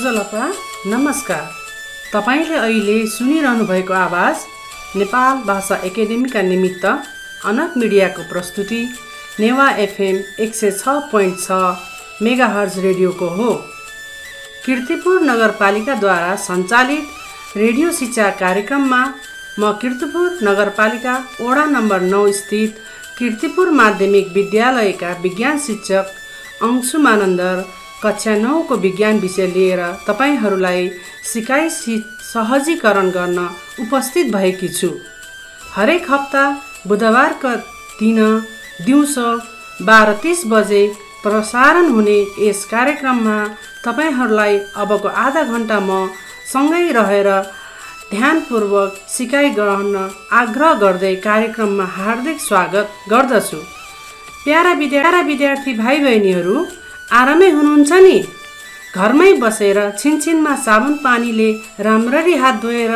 सोझलपा नमस्कार। तपाईले अहिले सुनिरहनु भएको आवाज नेपाल भाषा एकेडेमीका निमित्त अनक मिडियाको प्रस्तुति नेवा एफएम 106.6 मेगाहर्ज रेडियोको हो। कीर्तिपुर नगरपालिकाद्वारा सञ्चालित रेडियो शिक्षा कार्यक्रममा म कीर्तिपुर नगरपालिका वडा नम्बर 9 स्थित कीर्तिपुर माध्यमिक विद्यालयका विज्ञान शिक्षक अंशु मानन्दर कक्षा 9 को विज्ञान विषय लिएर तपाईहरूलाई सिकाइ सहजीकरण गर्न उपस्थित भएकी छु। हरेक हप्ता बुधबारका दिन दिउँसो 12:30 बजे प्रसारण हुने यस कार्यक्रममा तपाईहरूलाई अबको आधा घण्टा म सँगै रहेर ध्यानपूर्वक सिकाइ गर्न आग्रह गर्दै कार्यक्रममा हार्दिक स्वागत गर्दछु। प्यारा विद्यार्थी भाइ बहिनीहरू, आरामै हुनुहुन्छ नि? घरमै बसेर छिनछिनमा साबुन पानीले राम्ररी हात धोएर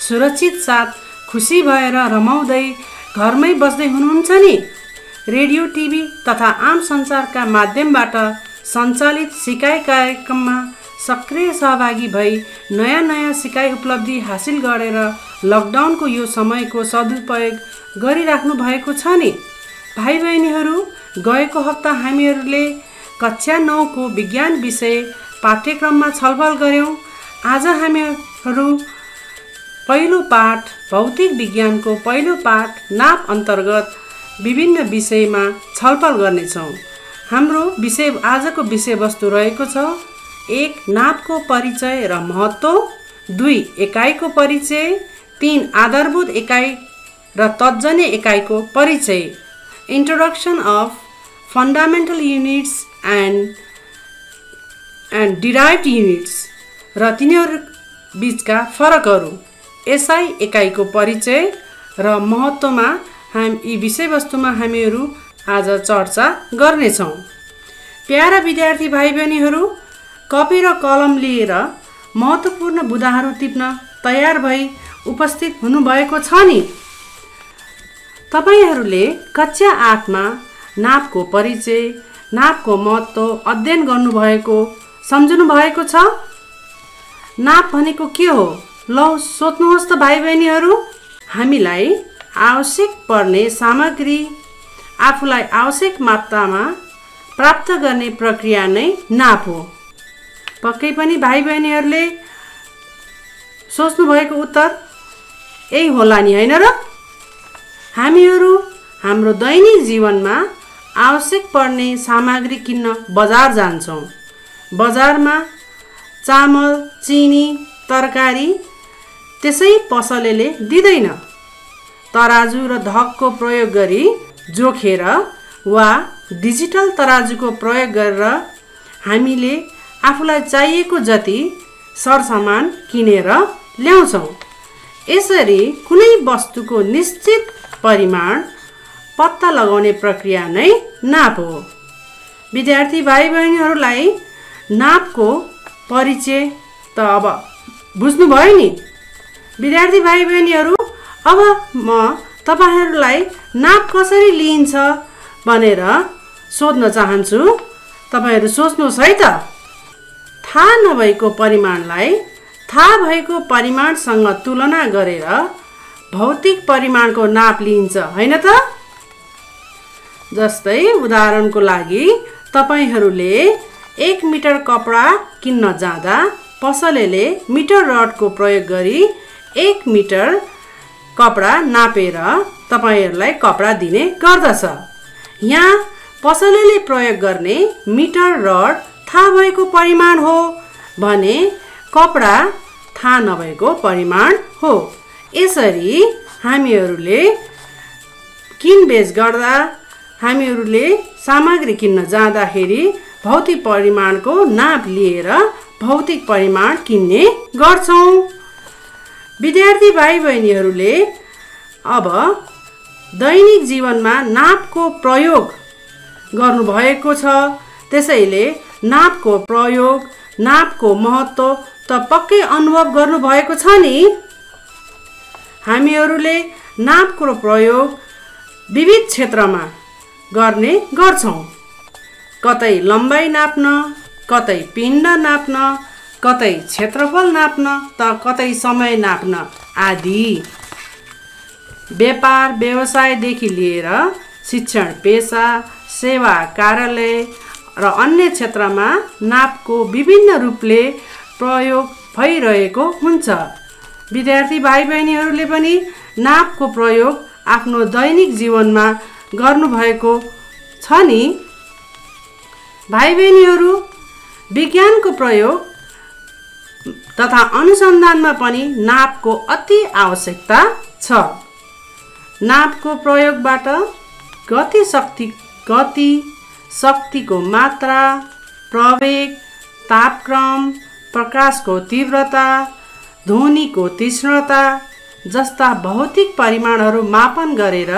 सुरक्षित साथ खुसी भएर रमाउँदै घरमै बस्दै हुनुहुन्छ नि? रेडियो, टिभी तथा आम सञ्चारका माध्यमबाट सञ्चालित सिकाइ कार्यक्रममा सक्रिय सहभागी भई नयाँ सिकाइ उपलब्धि हासिल गरेर लकडाउनको यो समयको सदुपयोग गरिराख्नु भएको छ नि? भाइ बहिनीहरू, गएको हप्ता हामीहरूले कक्षा 9 को विज्ञान विषय पाठ्यक्रममा छलफल गर्यौं। आज हामीहरू पहिलो पाठ भौतिक विज्ञानको पहिलो पाठ नाप अन्तर्गत विभिन्न विषयमा छलफल गर्नेछौँ। हाम्रो आजको विषयवस्तु रहेको छ 1 नापको परिचय र महत्त्व, 2 एकाइको परिचय, 3 आधारभूत एकाइ र तर्जनी एकाइको परिचय, introduction of fundamental units and derived units र तिनीहरू बीचका फरकहरू, एसआई एकाइको परिचय र महत्त्वमा यी विषयवस्तुमा हामीहरू आज चर्चा गर्नेछौँ। प्यारा विद्यार्थी भाइ बहिनीहरू, कपी र कलम लिएर महत्त्वपूर्ण बुँदाहरू टिप्न तयार भई उपस्थित हुनुभएको छ नि? तपाईहरूले कक्षा 8 मा नापको परिचय, नापको महत्त्व अध्ययन गर्नुभएको सम्झनु भएको छ। नाप भनेको के हो? ल सोध्नुहोस् त भाइ बहिनीहरू। हामीलाई आवश्यक पर्ने सामग्री आफूलाई आवश्यक मात्रामा प्राप्त गर्ने प्रक्रिया नै नाप हो। पक्कै पनि भाइ बहिनीहरूले सोच्नु भएको उत्तर यही होला नि, हैन र? हामीहरू हाम्रो दैनिक जीवनमा आवश्यक पर्ने सामग्री किन्न बजार जान्छौँ। बजारमा चामल, चिनी, तरकारी त्यसै पसलेले दिँदैन। तराजु र धकको प्रयोग गरी जोखेर वा डिजिटल तराजुको प्रयोग गरेर हामीले आफूलाई चाहिएको जति सरसामान किनेर ल्याउँछौँ। यसरी कुनै वस्तुको निश्चित परिमाण पत्ता लगाउने प्रक्रिया नै नाप हो। विद्यार्थी भाइ बहिनीहरूलाई नापको परिचय त अब बुझ्नुभयो नि? विद्यार्थी भाइ बहिनीहरू, अब म तपाईहरूलाई नाप कसरी लिइन्छ भनेर सोध्न चाहन्छु। तपाईहरू सोच्नुहोस् है त। थाहा नभएको परिमाणलाई थाहा भएको परिमाणसँग तुलना गरेर भौतिक परिमाणको नाप लिइन्छ, हैन त? जस्तै उदाहरणको लागि तपाईहरूले 1 मिटर कपडा किन्न जाँदा पसलेले मिटर रडको प्रयोग गरी 1 मिटर कपडा नापेर तपाईहरूलाई कपडा दिने गर्दछ। यहाँ पसलेले प्रयोग गर्ने मिटर रड थाहा भएको परिमाण हो भने कपडा थाहा नभएको परिमाण हो। यसरी हामीहरूले किनबेच गर्दा हामीहरूले सामग्री किन्न जाँदाखेरि भौतिक परिमाणको नाप लिएर भौतिक परिमाण किन्ने गर्छौँ। विद्यार्थी भाइ बहिनीहरूले अब दैनिक जीवनमा नापको प्रयोग गर्नुभएको छ। त्यसैले नापको प्रयोग, नापको महत्त्व त पक्कै अनुभव गर्नुभएको छ नि? हामीहरूले नापको प्रयोग विविध क्षेत्रमा गर्ने गर्छौँ। कतै लम्बाइ नाप्न, कतै पिण्ड नाप्न, कतै क्षेत्रफल नाप्न त कतै समय नाप्न आदि। व्यापार व्यवसायदेखि लिएर शिक्षण पेशा, सेवा कार्यालय र अन्य क्षेत्रमा नापको विभिन्न रूपले प्रयोग भइरहेको हुन्छ। विद्यार्थी भाइ बहिनीहरूले पनि नापको प्रयोग आफ्नो दैनिक जीवनमा गर्नुभएको छ नि? भाइ बहिनीहरू, विज्ञानको प्रयोग तथा अनुसन्धानमा पनि नापको अति आवश्यकता छ। नापको प्रयोगबाट गति शक्तिको मात्रा, प्रवेग, तापक्रम, प्रकाशको तीव्रता, ध्वनिको तीक्ष्णता जस्ता भौतिक परिमाणहरू मापन गरेर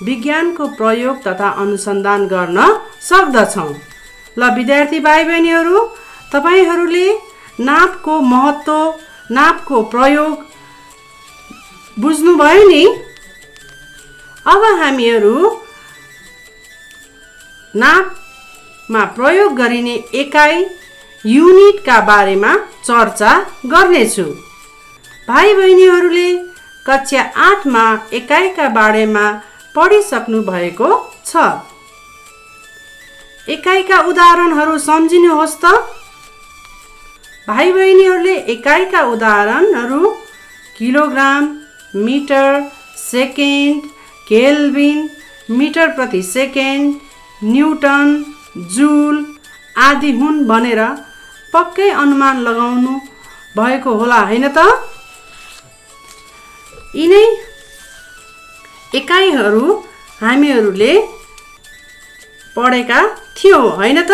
विज्ञानको प्रयोग तथा अनुसन्धान गर्न सक्दछौँ। ल विद्यार्थी भाइ बहिनीहरू, तपाईहरूले नापको महत्त्व, नापको प्रयोग बुझ्नुभयो नि? अब हामीहरू नापमा प्रयोग गरिने एकाइ युनिटका बारेमा चर्चा गर्नेछु। भाइ बहिनीहरूले कक्षा 8मा एकाइका बारेमा पढिसक्नु भएको छ। एकाइका उदाहरणहरू सम्झिनुहोस् त। भाइ बहिनीहरूले एकाइका उदाहरणहरू kilogram, metre, second, kelvin, metre प्रति सेकेन्ड, न्युटन, जुल आदि हुन् भनेर पक्कै अनुमान लगाउनु भएको होला, हैन त? यिनै एकाइहरू हामीहरूले पढेका थियौँ, हैन त?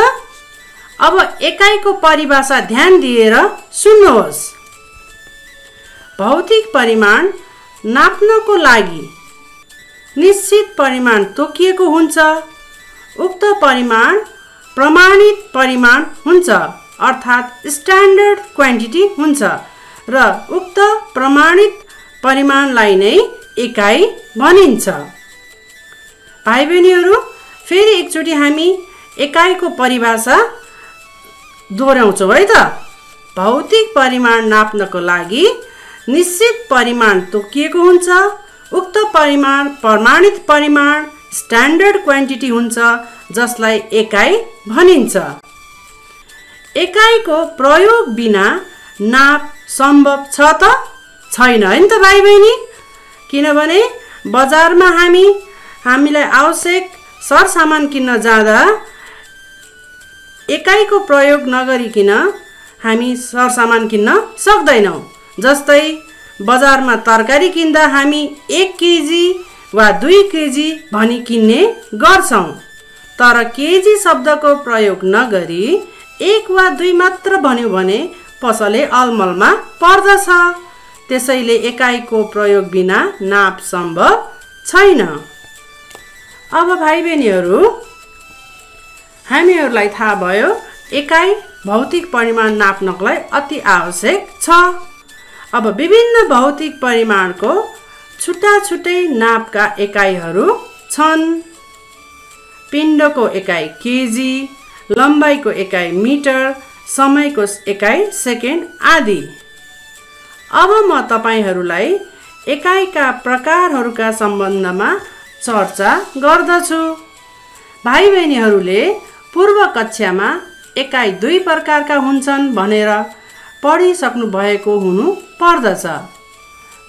अब एकाइको परिभाषा ध्यान दिएर सुन्नुहोस्। भौतिक परिमाण नाप्नको लागि निश्चित परिमाण तोकिएको हुन्छ। उक्त परिमाण प्रमाणित परिमाण हुन्छ, अर्थात् स्ट्यान्डर्ड क्वान्टिटी हुन्छ र उक्त प्रमाणित परिमाणलाई नै एकाइ भनिन्छ। भाइ बहिनीहरू, फेरि एकचोटि हामी एकाइको परिभाषा दोहोऱ्याउँछौँ है त। भौतिक परिमाण नाप्नको लागि निश्चित परिमाण तोकिएको हुन्छ। उक्त परिमाण प्रमाणित परिमाण स्ट्यान्डर्ड क्वान्टिटी हुन्छ, जसलाई एकाइ भनिन्छ। एकाइको प्रयोग बिना नाप सम्भव छ त छैन, हैन त भाइ बहिनी? किनभने बजारमा हामीलाई आवश्यक सरसामान किन्न जाँदा एकाइको प्रयोग नगरिकन हामी सरसामान किन्न सक्दैनौँ। जस्तै बजारमा तरकारी किन्दा हामी 1 केजी वा 2 केजी भनी किन्ने गर्छौँ, तर केजी शब्दको प्रयोग नगरी 1 वा 2 मात्र भन्यो भने पसले अलमलमा पर्दछ। त्यसैले एकाइको प्रयोग बिना नाप सम्भव छैन। अब भाइ बहिनीहरू, हामीहरूलाई थाहा भयो एकाइ भौतिक परिमाण नाप्नलाई अति आवश्यक छ। अब विभिन्न भौतिक परिमाणको छुट्टा छुट्टै नापका एकाइहरू छन्। पिण्डको एकाइ केजी, लम्बाइको एकाइ मिटर, समयको एकाइ सेकेन्ड आदि। अब म तपाईहरूलाई एकाइका प्रकारहरूका सम्बन्धमा चर्चा गर्दछु। भाइ बहिनीहरूले पूर्व कक्षामा एकाइ 2 प्रकारका हुन्छन् भनेर पढिसक्नु भएको हुनु पर्दछ,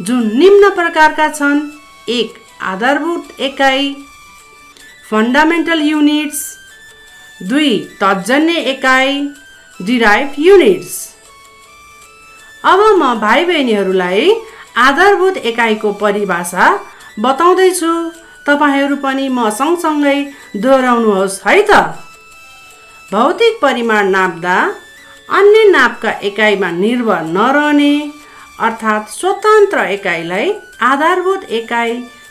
जुन निम्न प्रकारका छन्। 1 आधारभूत एकाइ फन्डामेन्टल युनिट्स, 2 तत्जन्य एकाइ डिराइभ्ड युनिट्स। अब म भाइ बहिनीहरूलाई आधारभूत एकाइको परिभाषा बताउँदैछु। तपाईहरू पनि म सँगसँगै दोहोऱ्याउनुहोस् है त। भौतिक परिमाण नाप्दा अन्य नापका एकाइमा निर्भर नरहने अर्थात् स्वतन्त्र एकाइलाई आधारभूत एकाइ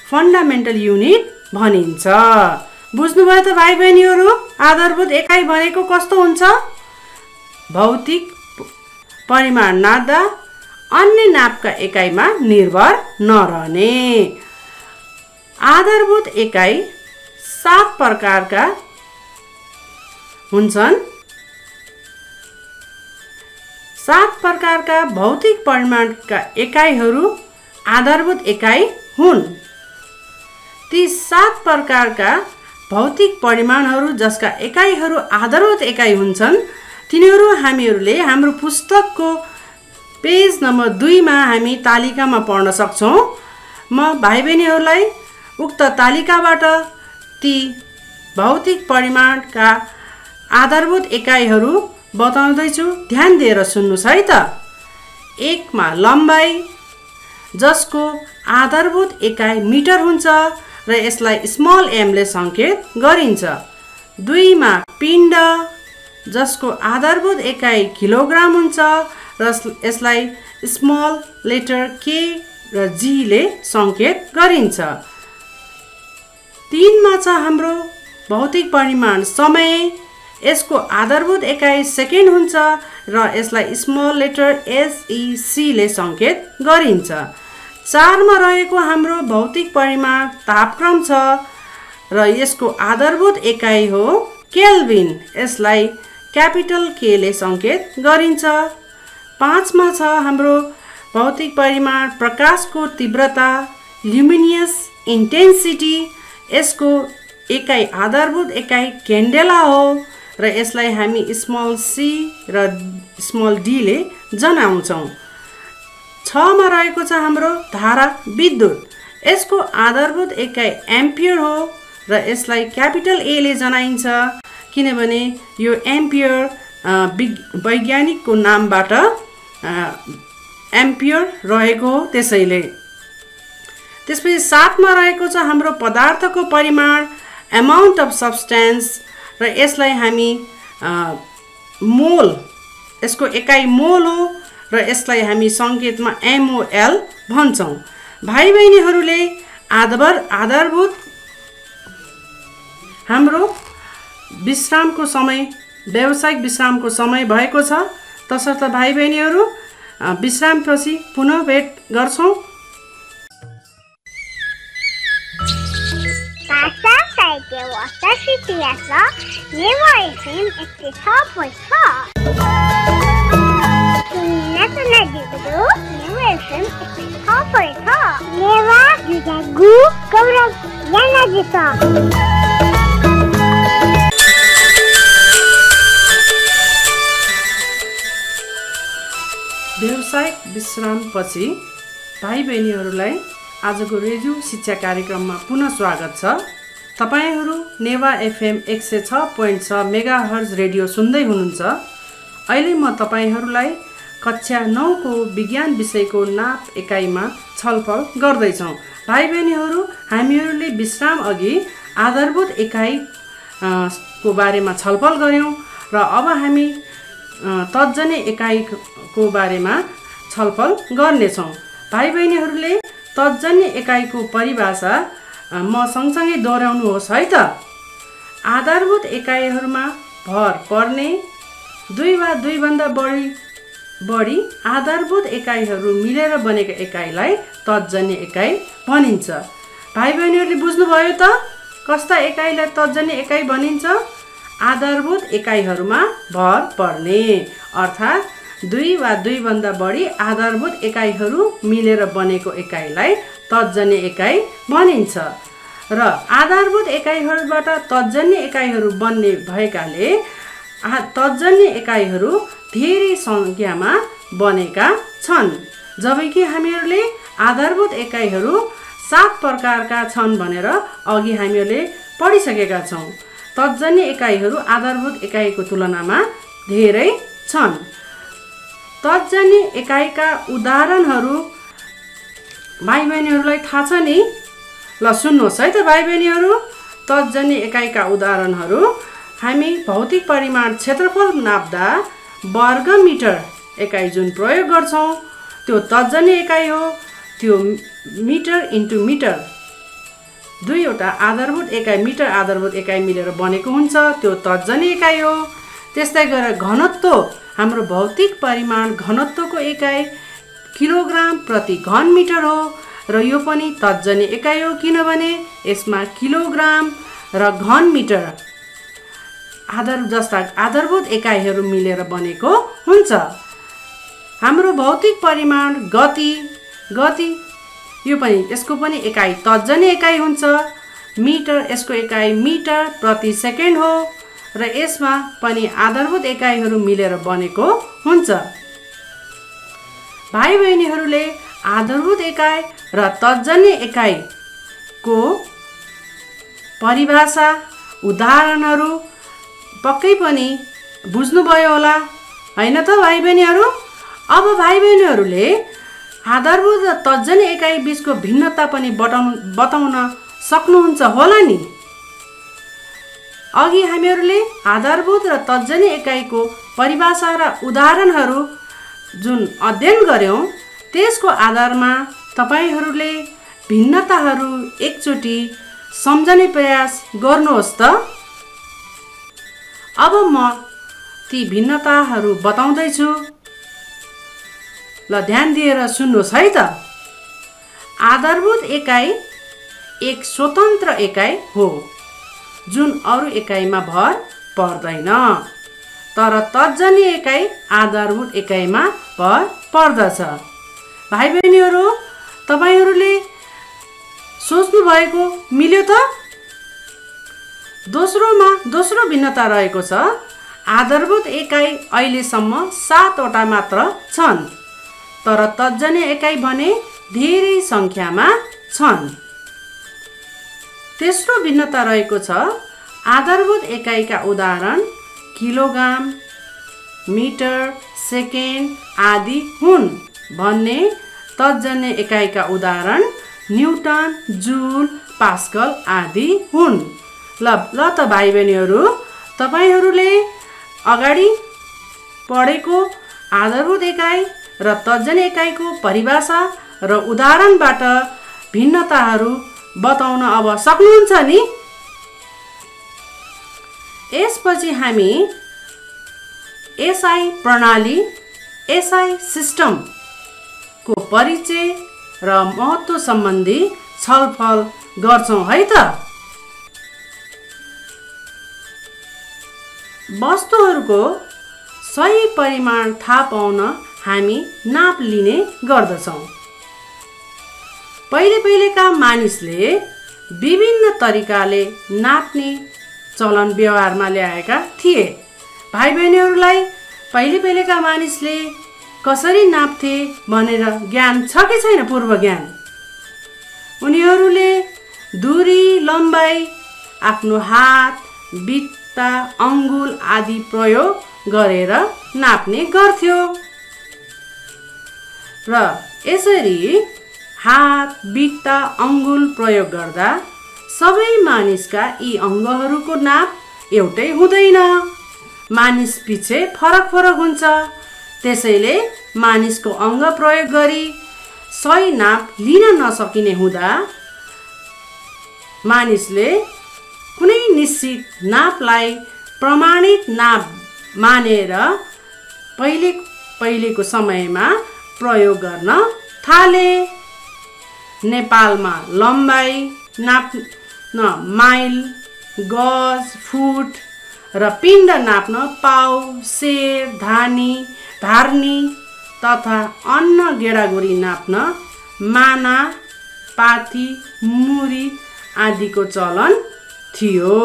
फन्डामेन्टल युनिट भनिन्छ। बुझ्नुभयो त भाइ बहिनीहरू? आधारभूत एकाइ भनेको कस्तो हुन्छ? भौतिक परिमाण नाप्दा अन्य नापका एकाइमा निर्भर नरहने। आधारभूत एकाइ 7 प्रकारका हुन्छन्। 7 प्रकारका भौतिक परिमाणका एकाइहरू आधारभूत एकाइ हुन्। ती 7 प्रकारका भौतिक परिमाणहरू जसका एकाइहरू आधारभूत एकाइ हुन्छन् तिनीहरू हामीहरूले हाम्रो पुस्तकको पेज नम्बर 2 मा हामी तालिकामा पढ्न सक्छौँ। म भाइ बहिनीहरूलाई उक्त तालिकाबाट ती भौतिक परिमाणका आधारभूत एकाइहरू बताउँदैछु, ध्यान दिएर सुन्नुहोस् है त। 1 मा लम्बाइ जसको आधारभूत एकाइ मिटर हुन्छ र यसलाई स्मल m ले सङ्केत गरिन्छ। 2 मा पिण्ड जसको आधारभूत एकाइ किलोग्राम हुन्छ र यसलाई स्मल लेटर k र g ले सङ्केत गरिन्छ। 3 मा छ हाम्रो भौतिक परिमाण समय, यसको आधारभूत एकाइ सेकेन्ड हुन्छ र यसलाई स्मल लेटर SEC ले सङ्केत गरिन्छ। 4 मा रहेको हाम्रो भौतिक परिमाण तापक्रम छ र यसको आधारभूत एकाइ हो केल्भिन, यसलाई क्यापिटल K ले सङ्केत गरिन्छ। 5 मा छ हाम्रो भौतिक परिमाण प्रकाशको तीव्रता ल्युमिनियस इन्टेन्सिटी, यसको एकाइ आधारभूत एकाइ क्यान्डेला हो र यसलाई हामी स्मल c र स्मल d ले जनाउँछौँ। 6 मा रहेको छ हाम्रो धारा विद्युत, यसको आधारभूत एकाइ एम्पियर हो र यसलाई क्यापिटल A ले जनाइन्छ किनभने यो एम्पियर वैज्ञानिकको नामबाट एम्पियर रहेको हो त्यसैले। त्यसपछि 7 मा रहेको छ हाम्रो पदार्थको परिमाण अमाउन्ट अफ सब्स्टेन्स र यसलाई हामी मोल, यसको एकाइ मोल हो र यसलाई हामी सङ्केतमा MOL भन्छौँ। भाइ बहिनीहरूले आधारभूत हाम्रो विश्रामको समय व्यावसायिक विश्रामको समय भएको छ, तसर्थ भाइ बहिनीहरू विश्रामपछि पुनः भेट गर्छौँ। व्यावसायिक विश्रामपछि भाइ बहिनीहरूलाई आजको रेडियो शिक्षा कार्यक्रममा पुनः स्वागत छ। तपाईहरू नेवा FM 106.6 मेगाहर्ज रेडियो सुन्दै हुनुहुन्छ। अहिले म तपाईहरूलाई कक्षा 9 को विज्ञान विषयको नाप एकाइमा छलफल गर्दैछौँ। भाइ बहिनीहरू, हामीहरूले विश्राम अघि आधारभूत एकाइ को बारेमा छलफल गऱ्यौँ र अब हामी तर्जनी एकाइको बारेमा छलफल गर्नेछौँ। भाइ बहिनीहरूले तर्जनी एकाइको परिभाषा म सँगसँगै दोहोऱ्याउनुहोस् है त। आधारभूत एकाइहरूमा भर पर्ने 2 वा 2 भन्दा बढी आधारभूत एकाइहरू मिलेर बनेको एकाइलाई तर्जनी एकाइ भनिन्छ। भाइ बहिनीहरूले बुझ्नुभयो त कस्ता एकाइलाई तर्जनी एकाइ भनिन्छ? आधारभूत एकाइहरूमा भर पर्ने, अर्थात् 2 वा 2 भन्दा बढी आधारभूत एकाइहरू मिलेर बनेको एकाइलाई तर्जनी एकाइ भनिन्छ र आधारभूत एकाइहरूबाट तर्जनी एकाइहरू बन्ने भएकाले तर्जनी एकाइहरू धेरै सङ्ख्यामा बनेका छन्। जबकि हामीहरूले आधारभूत एकाइहरू 7 प्रकारका छन् भनेर अघि हामीहरूले पढिसकेका छौँ। तर्जनी एकाइहरू आधारभूत एकाइको तुलनामा धेरै छन्। तर्जनी एकाइका उदाहरणहरू भाइ बहिनीहरूलाई थाहा छ नि? ल सुन्नुहोस् है त भाइ बहिनीहरू। तर्जनी एकाइका उदाहरणहरू हामी भौतिक परिमाण क्षेत्रफल नाप्दा वर्ग मिटर एकाइ जुन प्रयोग गर्छौँ त्यो तर्जनी एकाइ हो। त्यो मिटर इन्टु मिटर, दुईवटा आधारभूत एकाइ मिटर आधारभूत एकाइ मिलेर बनेको हुन्छ, त्यो तर्जनी एकाइ हो। त्यस्तै गरेर घनत्व, हाम्रो भौतिक परिमाण घनत्वको एकाइ किलोग्राम प्रति घन मिटर हो र यो पनि तर्जनी एकाइ हो किनभने यसमा किलोग्राम र घन मिटर जस्ता आधारभूत एकाइहरू मिलेर बनेको हुन्छ। हाम्रो भौतिक परिमाण गति यो पनि यसको पनि एकाइ तर्जनी एकाइ हुन्छ। मिटर यसको एकाइ मिटर प्रति सेकेन्ड हो र यसमा पनि आधारभूत एकाइहरू मिलेर बनेको हुन्छ। भाइ बहिनीहरूले आधारभूत एकाइ र तर्जनी एकाइको परिभाषा उदाहरणहरू पक्कै पनि बुझ्नुभयो होला हैन त भाइ बहिनीहरू। अब भाइ बहिनीहरूले आधारभूत र तर्जनी एकाइ बीचको भिन्नता पनि बताउन सक्नुहुन्छ होला नि। अघि हामीहरूले आधारभूत र तर्जनी एकाइको परिभाषा र उदाहरणहरू जुन अध्ययन गर्यौं त्यसको आधारमा तपाईहरूले भिन्नताहरू एकचोटि सम्झने प्रयास गर्नुहोस् त। अब म ती भिन्नताहरू बताउँदै छु, ल ध्यान दिएर सुन्नुहोस् है त। आधारभूत एकाइ एक स्वतन्त्र एकाइ हो जुन अरू एकाइमा भर पर्दैन, तर तर्जनी एकाइ आधारभूत एकाइमा भर पर्दछ। भाइ बहिनीहरू तपाईहरूले सोच्नु भएको मिल्यो त? दोस्रो भिन्नता रहेको छ। आधारभूत एकाइ अहिलेसम्म 7 वटा मात्र छन्, तर तर्जनी एकाइ भने धेरै सङ्ख्यामा छन्। तेस्रो भिन्नता रहेको छ। आधारभूत एकाइका उदाहरण किलोग्राम, मिटर, सेकेन्ड आदि हुन् भन्ने तर्जनी एकाइका उदाहरण न्युटन, जुल, पास्कल आदि हुन्। ल त भाइ बहिनीहरू तपाईहरूले अगाडि पढेको आधारभूत एकाइ र तर्जनी एकाइको परिभाषा र उदाहरणबाट भिन्नताहरू बताउन अब सक्नुहुन्छ नि। यसपछि हामी एसआई प्रणाली, एसआई सिस्टमको परिचय र महत्त्व सम्बन्धी छलफल गर्छौं है त। वस्तुहरूको सही परिमाण थाहा पाउन हामी नाप लिने गर्दछौं। पहिलेका मानिसले विभिन्न तरिकाले नाप्ने चलन व्यवहारमा ल्याएका थिए। भाइ बहिनीहरूलाई पहिलेका मानिसले कसरी नाप्थे भनेर ज्ञान छ कि छैन? पूर्व ज्ञान। उनीहरूले दूरी, लम्बाई, आफ्नो हात, बित्ता, अङ्गुल आदि प्रयोग गरेर नाप्ने गर्थ्यो र यसरी हात, बित्ता, अङ्गुल प्रयोग गर्दा सबै मानिसका यी अङ्गहरूको नाप एउटै हुँदैन, मानिस पछि फरक हुन्छ। त्यसैले मानिसको अङ्ग प्रयोग गरी सही नाप लिन नसकिने हुँदा मानिसले कुनै निश्चित नापलाई प्रमाणित नाप मानेर पहिलेको समयमा प्रयोग गर्न थाले। नेपालमा लम्बाई नाप्न माइल, गज, फुट र पिण्ड नाप्न पाउ, सेर, धार्नी तथा अन्न गेडागुडी नाप्न माना, पाथी, मुरी आदिको चलन थियो।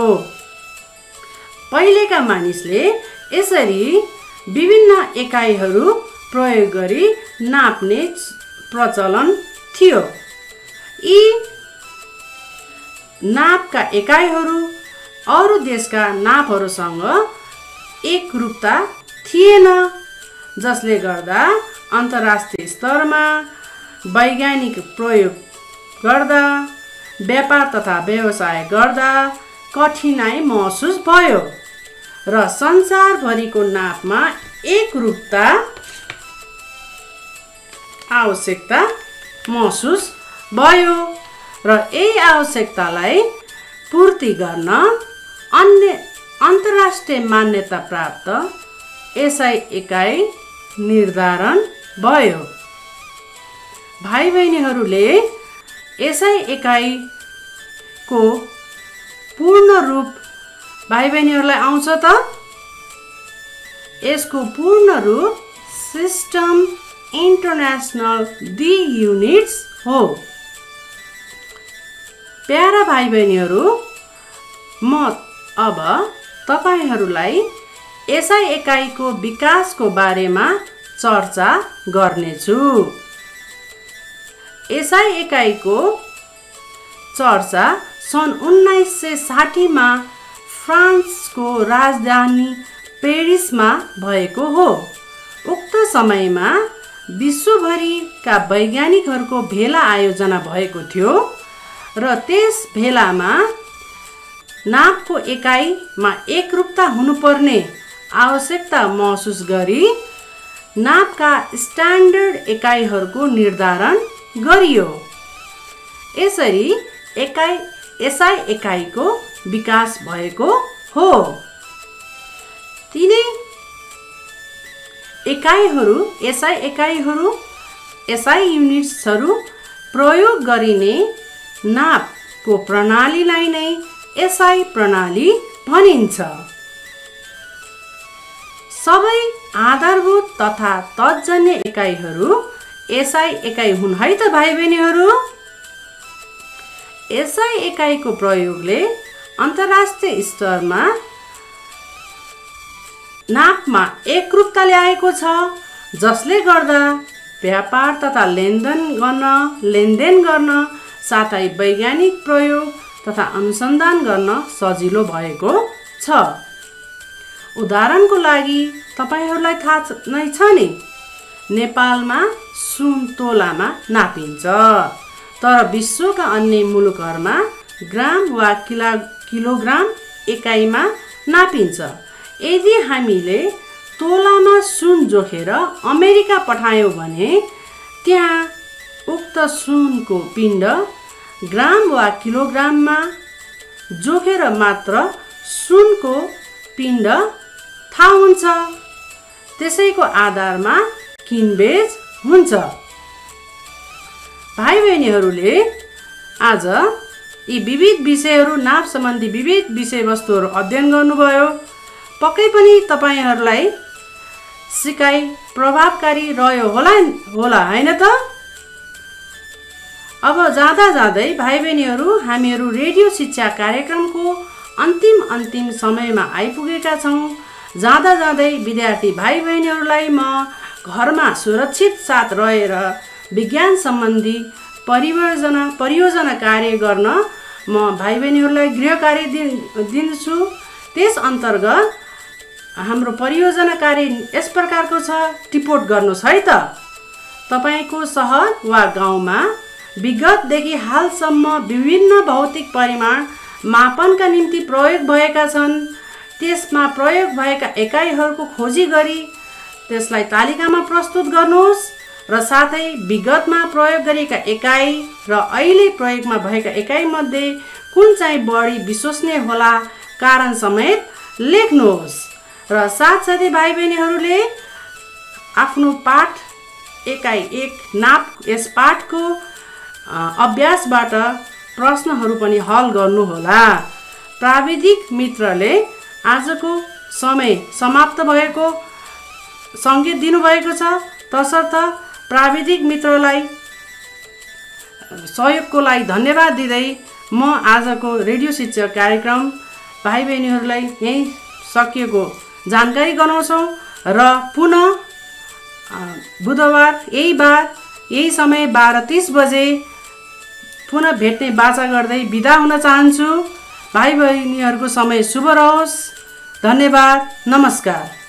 पहिलेका मानिसले यसरी विभिन्न एकाइहरू प्रयोग गरी नाप्ने प्रचलन थियो। यी नापका एकाइहरू अरू देशका नापहरूसँग एकरूपता थिएन, जसले गर्दा अन्तर्राष्ट्रिय स्तरमा वैज्ञानिक प्रयोग गर्दा व्यापार तथा व्यवसाय गर्दा कठिनाइ महसुस भयो र संसारभरिको नापमा एकरूपता आवश्यकता महसुस भयो र यही आवश्यकतालाई पूर्ति गर्न अन्य अन्तर्राष्ट्रिय मान्यता प्राप्त एसआई एकाइ निर्धारण भयो। भाइ बहिनीहरूले एसआई एकाइको पूर्ण रूप भाइ बहिनीहरूलाई आउँछ त? यसको पूर्ण रूप सिस्टम इन्टरनेसनल डी युनिट्स हो। प्यारा भाइ बहिनीहरू, म अब तपाईहरूलाई एसआई एकाइको विकासको बारेमा चर्चा गर्नेछु। एसआई एकाइको चर्चा सन् 1960 मा फ्रान्सको राजधानी पेरिसमा भएको हो। उक्त समयमा विश्वभरिका वैज्ञानिकहरूको भेला आयोजना भएको थियो र त्यस भेलामा नापको एकाइमा एकरूपता हुनुपर्ने आवश्यकता महसुस गरी नापका स्ट्यान्डर्ड एकाइहरूको निर्धारण गरियो। यसरी एसआई एकाइको विकास भएको हो। तिनै एकाइहरू एसआई युनिट्सहरू प्रयोग गरिने नापको प्रणालीलाई नै एसआई प्रणाली भनिन्छ। सबै आधारभूत तथा तत्जन्य एकाइहरू एसआई एकाइ हुन् है त भाइ बहिनीहरू। एसआई एकाइको प्रयोगले अन्तर्राष्ट्रिय स्तरमा नापमा एकरूपता ल्याएको छ, जसले गर्दा व्यापार तथा लेनदेन गर्न साथै वैज्ञानिक प्रयोग तथा अनुसन्धान गर्न सजिलो भएको छ। उदाहरणको लागि तपाईहरूलाई थाहा नै छ नि, नेपालमा सुन तोलामा नापिन्छ, तर विश्वका अन्य मुलुकहरूमा ग्राम वा किलोग्राम एकाइमा नापिन्छ। यदि हामीले तोलामा सुन जोखेर अमेरिका पठायौँ भने त्यहाँ उक्त सुनको पिण्ड ग्राम वा किलोग्राममा जोखेर मात्र सुनको पिण्ड थाहा हुन्छ। त्यसैको आधारमा किनबेच हुन्छ। भाइ बहिनीहरूले आज यी विविध विषयहरू, नाप सम्बन्धी विविध विषयवस्तुहरू अध्ययन गर्नुभयो। पक्कै पनि तपाईहरूलाई सिकाइ प्रभावकारी रह्यो होला हैन त? अब जाँदै भाइ बहिनीहरू, हामीहरू रेडियो शिक्षा कार्यक्रमको अन्तिम समयमा आइपुगेका छौँ। जाँदै विद्यार्थी भाइ बहिनीहरूलाई म घरमा सुरक्षित साथ रहेर विज्ञान सम्बन्धी परियोजना कार्य गर्न म भाइ बहिनीहरूलाई गृह कार्य दिन्छु। त्यस अन्तर्गत हाम्रो परियोजना कार्य यस प्रकारको छ, टिपोट गर्नुहोस् है त। तपाईको सहर वा गाउँमा विगतदेखि हालसम्म विभिन्न भौतिक परिमाण मापनका निम्ति प्रयोग भएका छन्। त्यसमा प्रयोग भएका एकाइहरूको खोजी गरी त्यसलाई तालिकामा प्रस्तुत गर्नुहोस् र साथै विगतमा प्रयोग गरिएका एकाइ र अहिले प्रयोगमा भएका एकाइमध्ये कुन चाहिँ बढी विश्वसनीय होला कारण समेत लेख्नुहोस्। र साथसाथै भाइ बहिनीहरूले आफ्नो पाठ एकाइ 1 नाप यस पाठको अभ्यासबाट प्रश्नहरू पनि हल गर्नुहोला। प्राविधिक मित्रले आजको समय समाप्त भएको सङ्केत दिनुभएको छ, तसर्थ प्राविधिक मित्रलाई सहयोगको लागि धन्यवाद दिँदै म आजको रेडियो शिक्षा कार्यक्रम भाइ बहिनीहरूलाई यही सकिएको जानकारी गराउँछौँ र पुनः बुधबार यही समय 12:30 बजे पुनः भेट्ने बाचा गर्दै बिदा हुन चाहन्छु। भाइ बहिनीहरूको समय शुभ रहोस्। धन्यवाद, नमस्कार।